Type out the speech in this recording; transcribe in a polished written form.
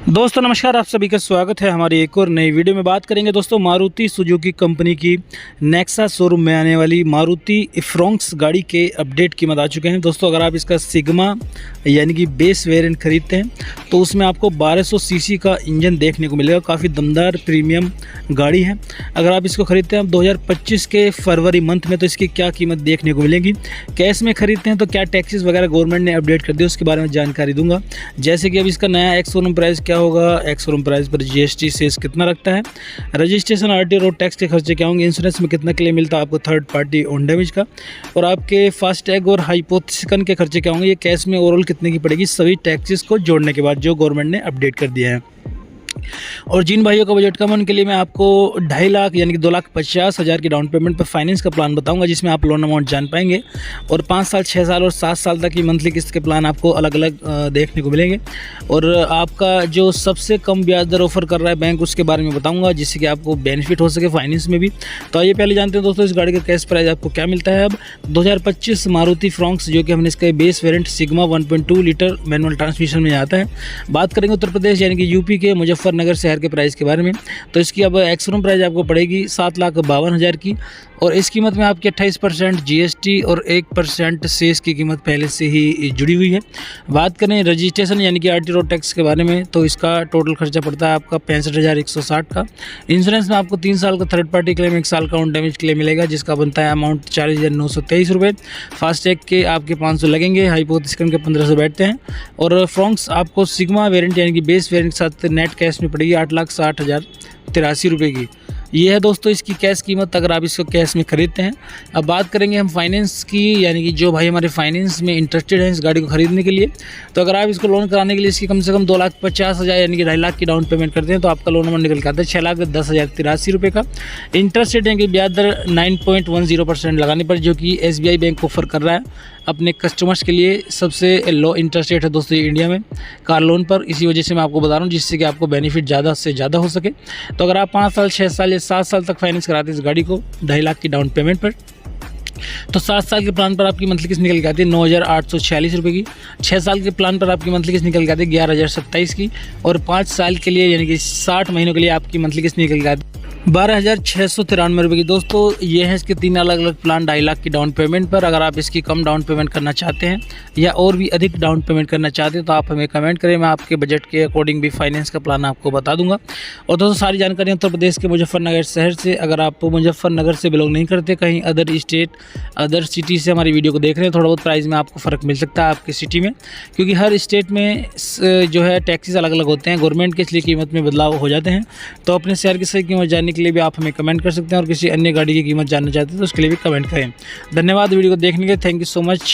दोस्तों नमस्कार, आप सभी का स्वागत है हमारी एक और नई वीडियो में। बात करेंगे दोस्तों मारुति सुजुकी कंपनी की नेक्सा शोरूम में आने वाली मारुति इफ्रोंक्स गाड़ी के अपडेट कीमत आ चुके हैं। दोस्तों अगर आप इसका सिग्मा यानी कि बेस वेरिएंट खरीदते हैं तो उसमें आपको 1200 सीसी का इंजन देखने को मिलेगा। काफ़ी दमदार प्रीमियम गाड़ी है। अगर आप इसको खरीदते हैं 2025 के फरवरी मंथ में तो इसकी क्या कीमत देखने को मिलेगी। कैश में खरीदते हैं तो क्या टैक्सेस वगैरह गवर्नमेंट ने अपडेट कर दिया उसके बारे में जानकारी दूंगा। जैसे कि अब इसका नया एक्स शोरूम प्राइस क्या होगा, एक्स शोरूम प्राइस पर जीएसटी सेस कितना रखता है, रजिस्ट्रेशन आरटी रोड टैक्स के खर्चे क्या होंगे, इंश्योरेंस में कितना क्लेम मिलता है आपको थर्ड पार्टी ऑन डैमेज का, और आपके फास्टैग और हाइपोथेसिकन के खर्चे क्या होंगे, ये कैश में ओवरऑल कितने की पड़ेगी, सभी टैक्सेस को जोड़ने के बाद जो गवर्नमेंट ने अपडेट कर दिया है। और जिन भाइयों का बजट कम है उनके लिए मैं आपको 2.5 लाख यानी कि 2,50,000 की डाउन पेमेंट पर फाइनेंस का प्लान बताऊंगा, जिसमें आप लोन अमाउंट जान पाएंगे। और 5 साल, 6 साल और 7 साल तक की मंथली किस्त के प्लान आपको अलग अलग देखने को मिलेंगे। और आपका जो सबसे कम ब्याज दर ऑफर कर रहा है बैंक, उसके बारे में बताऊँगा, जिससे कि आपको बेनिफिट हो सके फाइनेंस में भी। तो आइए पहले जानते हैं दोस्तों इस गाड़ी का कैश प्राइस आपको क्या मिलता है। अब 2025 मारुति फ्रॉन्क्स जो कि हमने इसका base variant sigma 1.2 litre manual transmission में आता है। बात करेंगे उत्तर प्रदेश यानी कि यूपी के मुजफ्फरनगर शहर के प्राइस के बारे में, तो इसकी अब एक्स शोरूम प्राइस आपको पड़ेगी 7,52,000 की। और इस कीमत में आपके 28% जीएसटी और 1% सेस की कीमत पहले से ही जुड़ी हुई है। बात करें रजिस्ट्रेशन यानी कि आरटी रोड टैक्स के बारे में, तो इसका टोटल खर्चा पड़ता है आपका 65,160 का। इंश्योरेंस में आपको 3 साल का थर्ड पार्टी क्लेम, 1 साल का ऑन डैमेज क्लेम मिलेगा, जिसका बनता है अमाउंट 40,923 रुपये। फास्टैग के आपके 500 लगेंगे, हाइपोथेसिकन के 1500 बैठते हैं। और फ्रॉन्क्स आपको सिग्मा वेरिएंट यानी कि बेस वेरिएंट के साथ नेट कैश में पड़ेगी 8,60,083 रुपये की। ये है दोस्तों इसकी कैश कीमत अगर आप इसको कैश में खरीदते हैं। अब बात करेंगे हम फाइनेंस की, यानी कि जो भाई हमारे फाइनेंस में इंटरेस्टेड हैं इस गाड़ी को खरीदने के लिए, तो अगर आप इसको लोन कराने के लिए इसकी कम से कम 2,50,000 यानी कि 2.5 लाख की डाउन पेमेंट करते हैं तो आपका लोन अमाउंट निकल के आता है 6,10,083 रुपये का। इंटरेस्ट रेट यानी कि ब्याज दर 9.10% लगाने पर, जो कि SBI बैंक ऑफर कर रहा है अपने कस्टमर्स के लिए। सबसे लो इंटरेस्ट रेट है दोस्तों ये इंडिया में कार लोन पर, इसी वजह से मैं आपको बता रहा हूँ, जिससे कि आपको बेनिफिट ज़्यादा से ज़्यादा हो सके। तो अगर आप 5 साल, 6 साल या 7 साल तक फाइनेंस कराते हैं इस गाड़ी को 2.5 लाख की डाउन पेमेंट पर, तो 7 साल के प्लान पर आपकी मंथली किस्त निकल के आती है 9,846 रुपये की। 6 साल के प्लान पर आपकी मंथली किस्त निकल के आती है 11,027 की। और 5 साल के लिए यानी कि 60 महीनों के लिए आपकी मंथली किस्त निकल के आती है 12,693 रुपये की। दोस्तों ये है इसके 3 अलग अलग प्लान 2.5 लाख की डाउन पेमेंट पर। अगर आप इसकी कम डाउन पेमेंट करना चाहते हैं या और भी अधिक डाउन पेमेंट करना चाहते हैं तो आप हमें कमेंट करें, मैं आपके बजट के अकॉर्डिंग भी फाइनेंस का प्लान आपको बता दूंगा। और दोस्तों सारी जानकारी उत्तर प्रदेश के मुजफ्फरनगर शहर से। अगर आप मुजफ्फरनगर से बिलोंग नहीं करते, कहीं अदर स्टेट, अदर सिटी से हमारी वीडियो को देख रहे हैं, थोड़ा बहुत प्राइस में आपको फ़र्क मिल सकता है आपकी सिटी में, क्योंकि हर स्टेट में जो है टैक्सेस अलग अलग होते हैं गवर्नमेंट के, इसलिए कीमत में बदलाव हो जाते हैं। तो अपने शहर की सही कीमत जानने के लिए भी आप हमें कमेंट कर सकते हैं, और किसी अन्य गाड़ी की कीमत जानना चाहते हैं तो उसके लिए भी कमेंट करें। धन्यवाद वीडियो को देखने के लिए, थैंक यू सो मच।